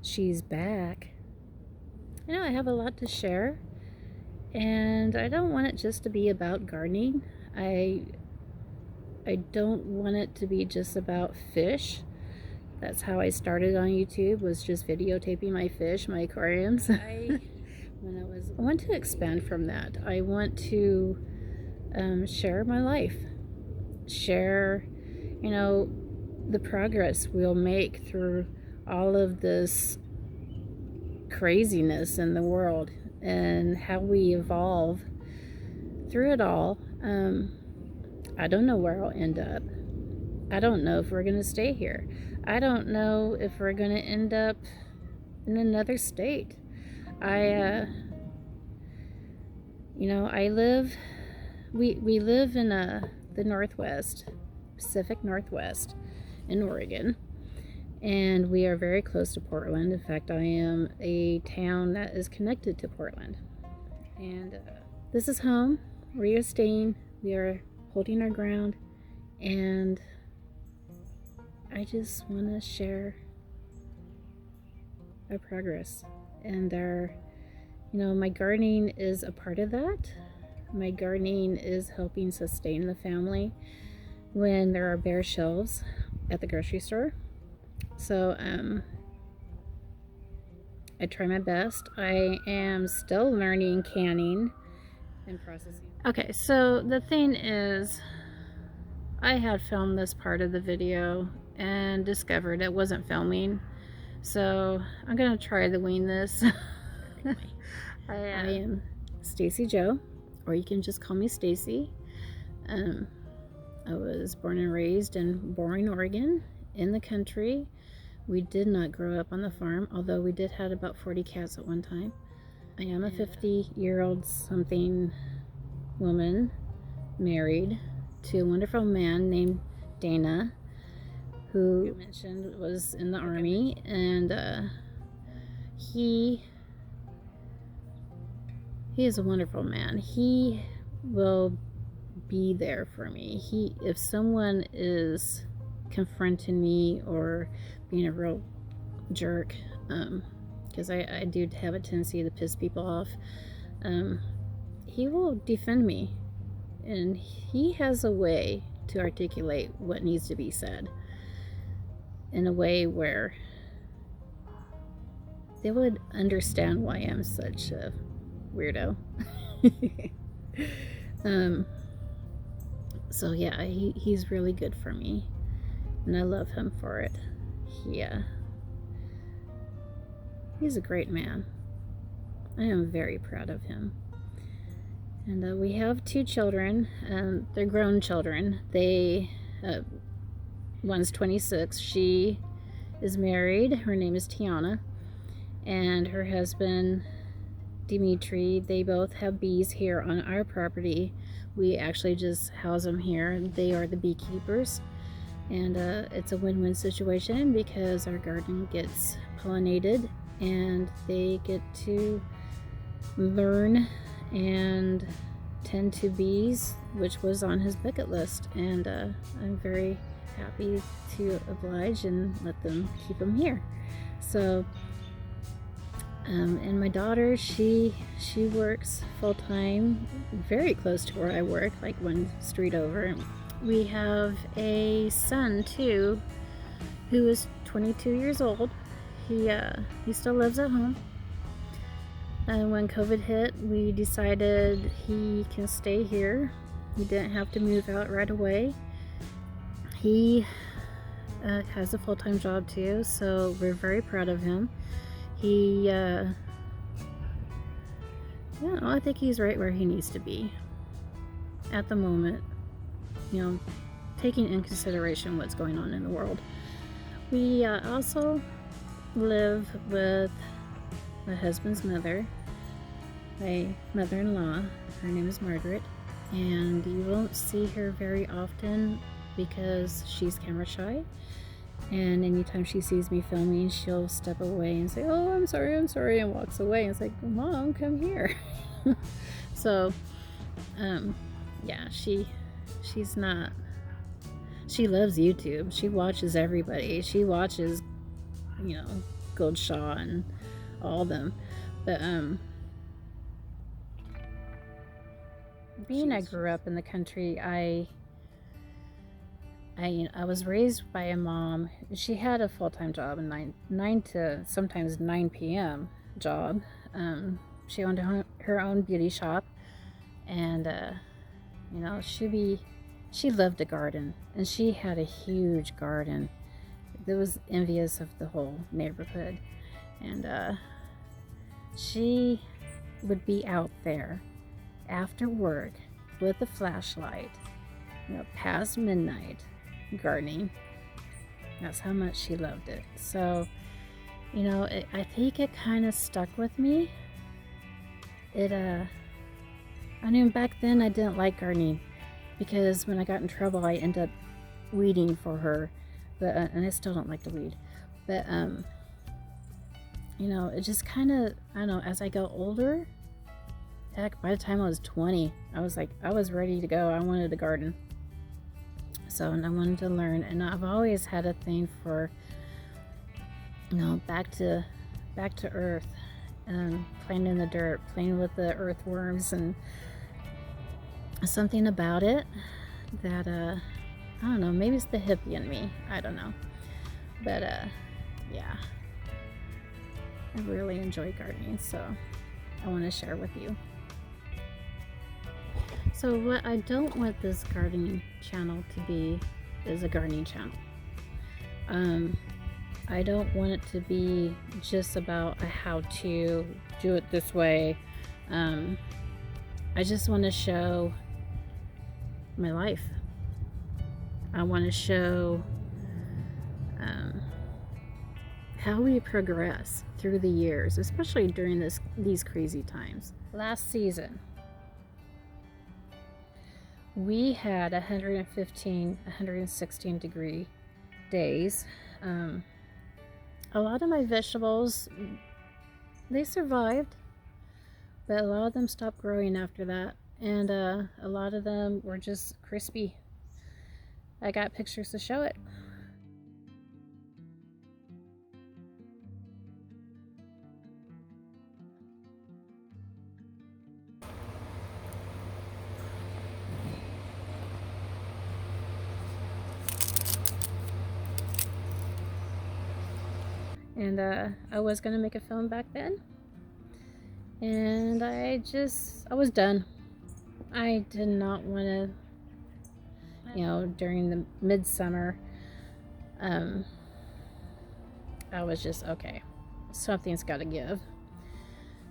she's back. I have a lot to share, and I don't want it just to be about gardening. I don't want it to be just about fish. That's how I started on YouTube, was just videotaping my fish, my aquariums. I want to expand from that. I want to share my life, share, the progress we'll make through all of this craziness in the world and how we evolve through it all. I don't know where I'll end up. I don't know if we're going to stay here. I don't know if we're going to end up in another state. I live, we live in the Northwest, Pacific Northwest in Oregon, and we are very close to Portland. In fact, I am a town that is connected to Portland, and this is home. We are staying, we are holding our ground, and I just want to share our progress and my gardening is a part of that. My gardening is helping sustain the family when there are bare shelves at the grocery store. So I try my best. I am still learning canning and processing. Okay, so the thing is, I had filmed this part of the video and discovered it wasn't filming. So I'm gonna try to wing this. I am Stacy Joe, or you can just call me Stacy. I was born and raised in Boring, Oregon, in the country. We did not grow up on the farm, although we did have about 40 cats at one time. I am a 50-year-old something woman, married to a wonderful man named Dana, who you mentioned was in the Army, and he is a wonderful man. He will be there for me. If someone is confronting me or being a real jerk, because I do have a tendency to piss people off, he will defend me, and he has a way to articulate what needs to be said in a way where they would understand why I'm such a weirdo. So yeah, he's really good for me, and I love him for it. He's a great man. I am very proud of him. And we have 2 children. They're grown children. One's 26. She is married. Her name is Tiana, and her husband Dimitri. They both have bees here on our property. We actually just house them here. They are the beekeepers, and it's a win-win situation because our garden gets pollinated and they get to learn and tend to bees, which was on his bucket list, and I'm very happy to oblige and let them keep them here. So and my daughter, she works full-time very close to where I work, like 1 street over. We have a son too who is 22 years old. He still lives at home. And when COVID hit, we decided he can stay here. He didn't have to move out right away. He has a full-time job too, so we're very proud of him. I think he's right where he needs to be at the moment, taking in consideration what's going on in the world. We also live with my husband's mother, my mother-in-law. Her name is Margaret, and you won't see her very often because she's camera shy, and anytime she sees me filming, she'll step away and say, "Oh, I'm sorry," and walks away. And it's like, "Mom, come here." So she's not, she loves YouTube. She watches everybody. She watches Goldshaw and all of them. But being I grew up in the country, I was raised by a mom. She had a full-time job, a 9 to sometimes 9 p.m. job. She owned her own beauty shop, and you know, she loved a garden, and she had a huge garden that was envious of the whole neighborhood. And she would be out there after work with a flashlight, you know, past midnight, gardening. That's how much she loved it. So, you know, I think it kind of stuck with me. I mean, back then I didn't like gardening because when I got in trouble, I ended up weeding for her, but and I still don't like to weed. But you know, it just kind of, I don't know, as I got older, heck, by the time I was 20, I was ready to go. I wanted to garden. So, and I wanted to learn, and I've always had a thing for, you know, back to earth, and playing in the dirt, playing with the earthworms, and something about it that I don't know, maybe it's the hippie in me, I don't know, but yeah, I really enjoy gardening, so I want to share with you. So what I don't want this gardening channel to be is a gardening channel. I don't want it to be just about a how to do it this way. I just want to show my life. I want to show how we progress through the years, especially during these crazy times. Last season, we had 115, 116 degree days. A lot of my vegetables, they survived, but a lot of them stopped growing after that, and a lot of them were just crispy. I got pictures to show it. And I was gonna make a film back then, and I was done. I did not want to, you know, during the midsummer, I was just, okay, something's got to give.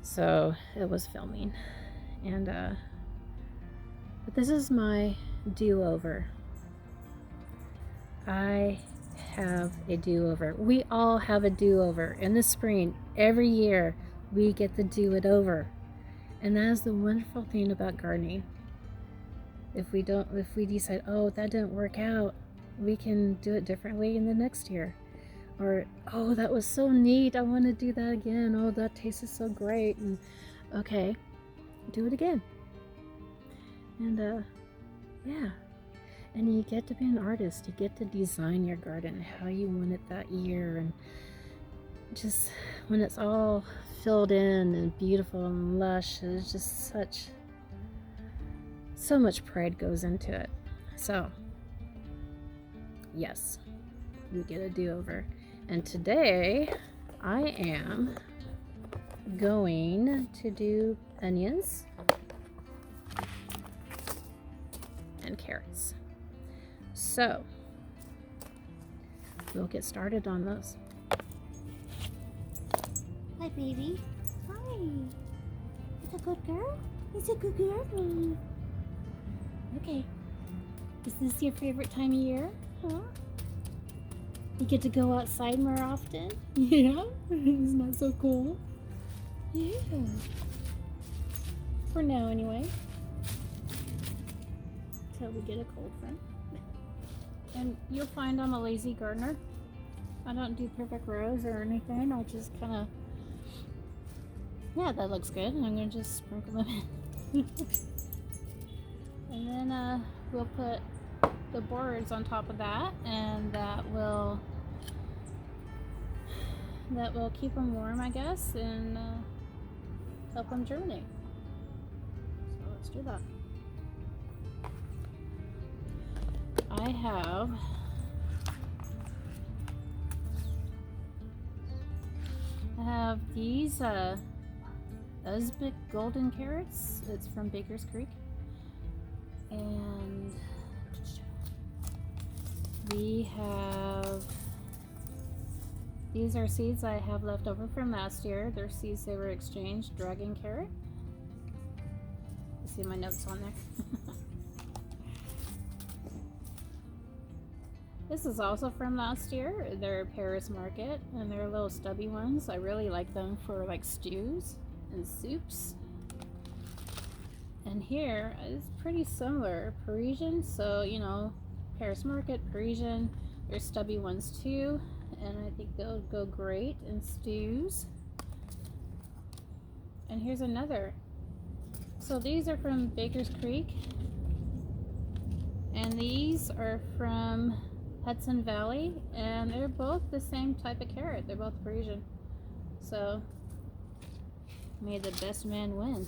So it was filming, and but this is my do-over. I have a do-over. We all have a do-over. In the spring, every year, we get to do it over. And that is the wonderful thing about gardening. If we decide, oh, that didn't work out, we can do it differently in the next year. Or, oh, that was so neat, I want to do that again. Oh, that tasted so great. And okay, do it again. And yeah. And you get to be an artist. You get to design your garden how you want it that year. And just when it's all filled in and beautiful and lush, it's just so much pride goes into it. So, yes, we get a do-over. And today, I am going to do onions and carrots. So, we'll get started on those. Hi, baby. Hi. It's a good girl? It's a good girl. Okay. Is this your favorite time of year? Huh? You get to go outside more often? Yeah? Isn't that so cool? Yeah. For now, anyway. Till we get a cold front. And you'll find I'm a lazy gardener. I don't do perfect rows or anything. I'll just kind of, yeah, that looks good. And I'm going to just sprinkle them in. And then we'll put the boards on top of that, and that will that will keep them warm, I guess, and help them germinate. So let's do that. I have these Uzbek golden carrots. It's from Baker's Creek. And we have, these are seeds I have left over from last year. They're seeds they were exchanged. Dragon carrot. You see my notes on there. This is also from last year. They're Paris Market, and they're little stubby ones. I really like them for like stews and soups. And here is pretty similar. Parisian, so you know, Paris Market, Parisian. There's stubby ones too, and I think they'll go great in stews. And here's another. So these are from Baker's Creek, and these are from Hudson Valley, and they're both the same type of carrot. They're both Parisian. So may the best man win.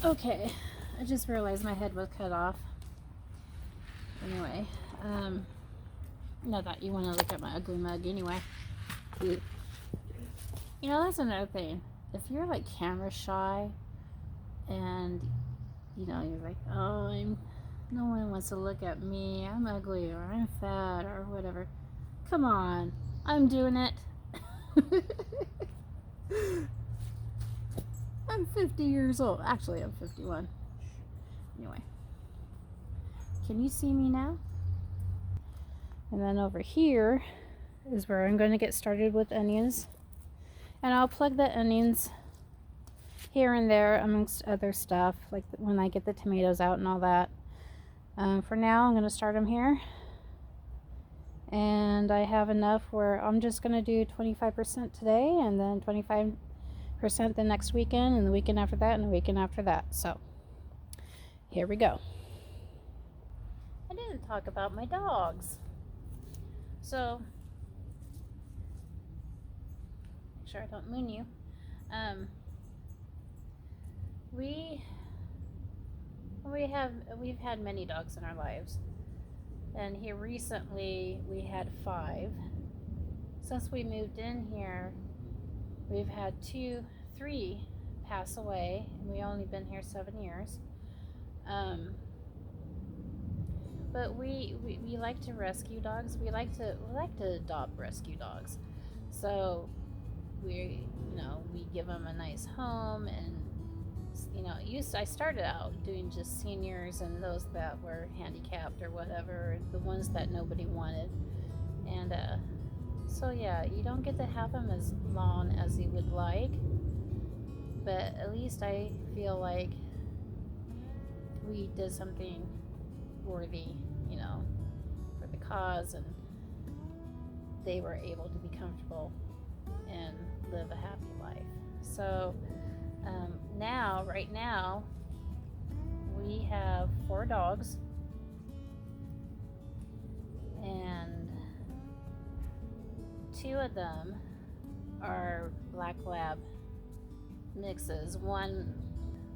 Okay, I just realized my head was cut off. Anyway, not that you want to look at my ugly mug anyway. You know, that's another thing. If you're like camera shy and you know, you're like, oh, no one wants to look at me, I'm ugly, or I'm fat, or whatever. Come on, I'm doing it. I'm 50 years old. Actually, I'm 51. Anyway, can you see me now? And then over here is where I'm going to get started with onions. And I'll plug the onions here and there amongst other stuff, like when I get the tomatoes out and all that. For now, I'm going to start them here. And I have enough where I'm just going to do 25% today, and then 25% the next weekend, and the weekend after that, and the weekend after that. So, here we go. I didn't talk about my dogs. So, make sure I don't moon you. We've had many dogs in our lives, and here recently we had 5. Since we moved in here, we've had 3 pass away, and we only been here 7 years. But we like to rescue dogs. We like to adopt rescue dogs. So we give them a nice home, and I started out doing just seniors and those that were handicapped or whatever, the ones that nobody wanted. And so yeah, you don't get to have them as long as you would like, but at least I feel like we did something worthy, for the cause, and they were able to be comfortable and live a happy life. So right now, we have 4 dogs, and 2 of them are black lab mixes. One,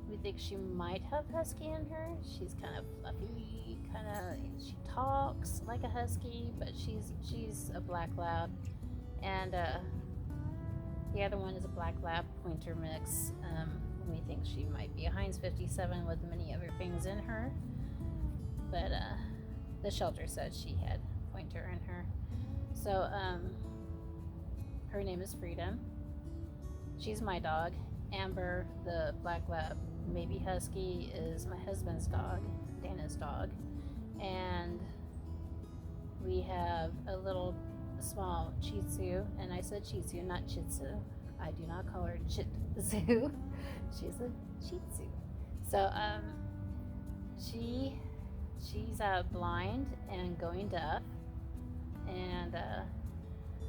we think she might have husky in her. She's kind of fluffy, she talks like a husky, but she's a black lab. And the other one is a black lab pointer mix. We think she might be a Heinz 57 with many other things in her, but the shelter said she had pointer in her. So her name is Freedom. She's my dog. Amber, the black lab maybe husky, is my husband's dog, Dana's dog. And we have a small Shih Tzu, and I said Shih Tzu, not Shih Tzu. I do not call her Shih Tzu. She's a Shih Tzu. So she's blind and going deaf, and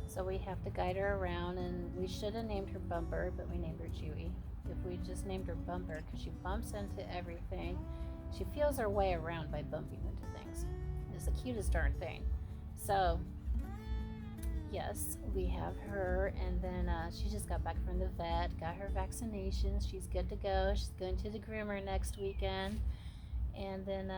so we have to guide her around. And we should have named her Bumper, but we named her Chewy. If we just named her Bumper, because she bumps into everything, she feels her way around by bumping into things. It's the cutest darn thing. So yes, we have her, and then she just got back from the vet, got her vaccinations. She's good to go. She's going to the groomer next weekend, and then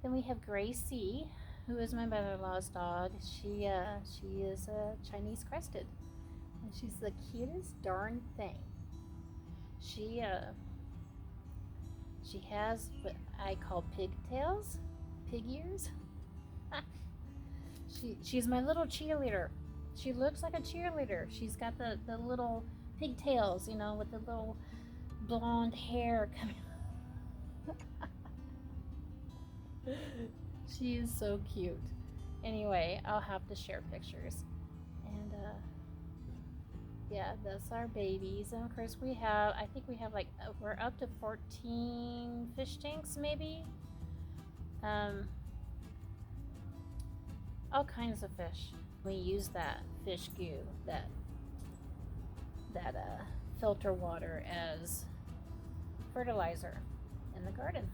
we have Gracie, who is my mother-in-law's dog. She is Chinese crested, and she's the cutest darn thing. She has what I call pigtails, pig ears. She's my little cheerleader. She looks like a cheerleader. She's got the little pigtails, you know, with the little blonde hair coming. She is so cute. Anyway, I'll have to share pictures. And yeah, that's our babies. And of course I think we have like, we're up to 14 fish tanks maybe. All kinds of fish. We use that fish goo, that filter water as fertilizer in the garden.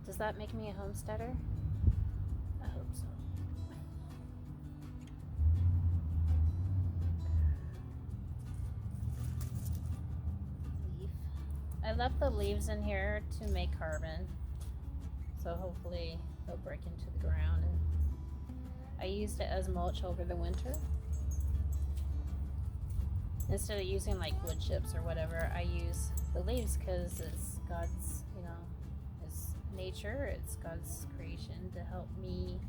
Does that make me a homesteader? I hope so. Leaf. I left the leaves in here to make carbon, so hopefully they'll break into the ground. And I used it as mulch over the winter. Instead of using like wood chips or whatever, I use the leaves because it's God's, you know, it's nature, it's God's creation to help me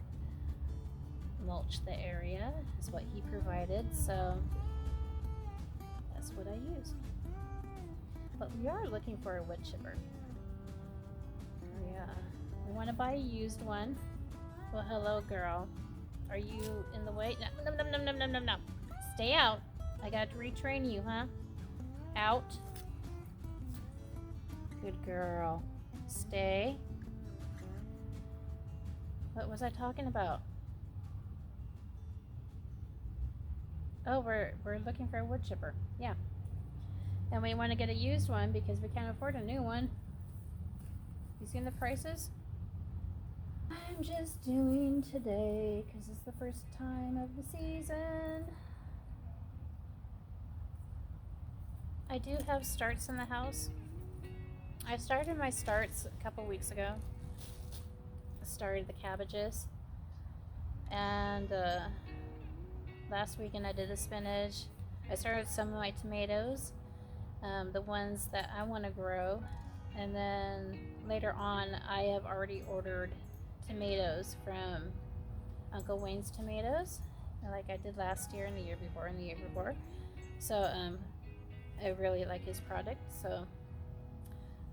mulch the area, is what He provided, so that's what I use. But we are looking for a wood chipper. Yeah, we want to buy a used one. Well, hello, girl. Are you in the way? No. Stay out. I got to retrain you, huh? Out. Good girl. Stay. What was I talking about? Oh, we're looking for a wood chipper. Yeah. And we want to get a used one because we can't afford a new one. You seen the prices? I'm just doing today because it's the first time of the season. I do have starts in the house. I started my starts a couple weeks ago. I started the cabbages. And last weekend I did the spinach. I started some of my tomatoes, the ones that I want to grow. And then later on, I have already ordered tomatoes from Uncle Wayne's Tomatoes, like I did last year and the year before and the year before. So I really like his product, so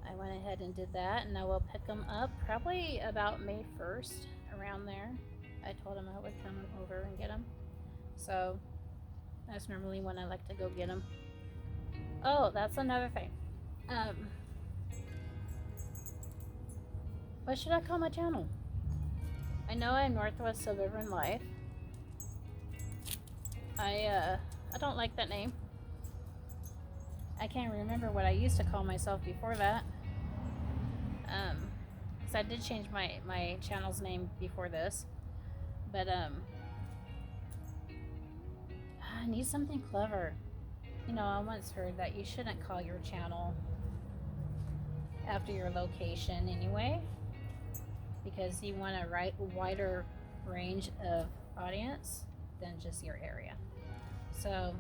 I went ahead and did that, and I will pick them up probably about May 1st, around there. I told him I would come over and get them, so that's normally when I like to go get them. Oh, that's another thing. What should I call my channel? I know I'm Northwest Silverian Life. I don't like that name. I can't remember what I used to call myself before that. Because I did change my channel's name before this. But I need something clever. You know, I once heard that you shouldn't call your channel after your location anyway, because you want a wider range of audience than just your area. So,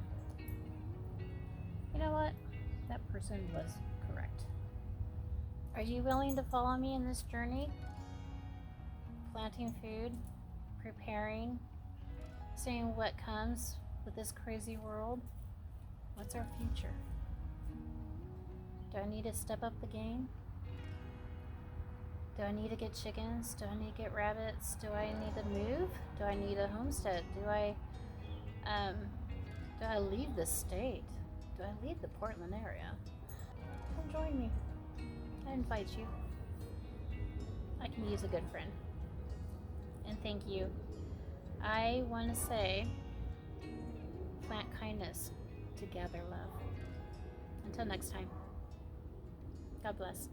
you know what? That person was correct. Are you willing to follow me in this journey? Planting food, preparing, seeing what comes with this crazy world. What's our future? Do I need to step up the game? Do I need to get chickens? Do I need to get rabbits? Do I need to move? Do I need a homestead? Do I leave the state? Do I leave the Portland area? Come join me. I invite you. I can use a good friend. And thank you. I want to say, plant kindness to gather love. Until next time, God bless.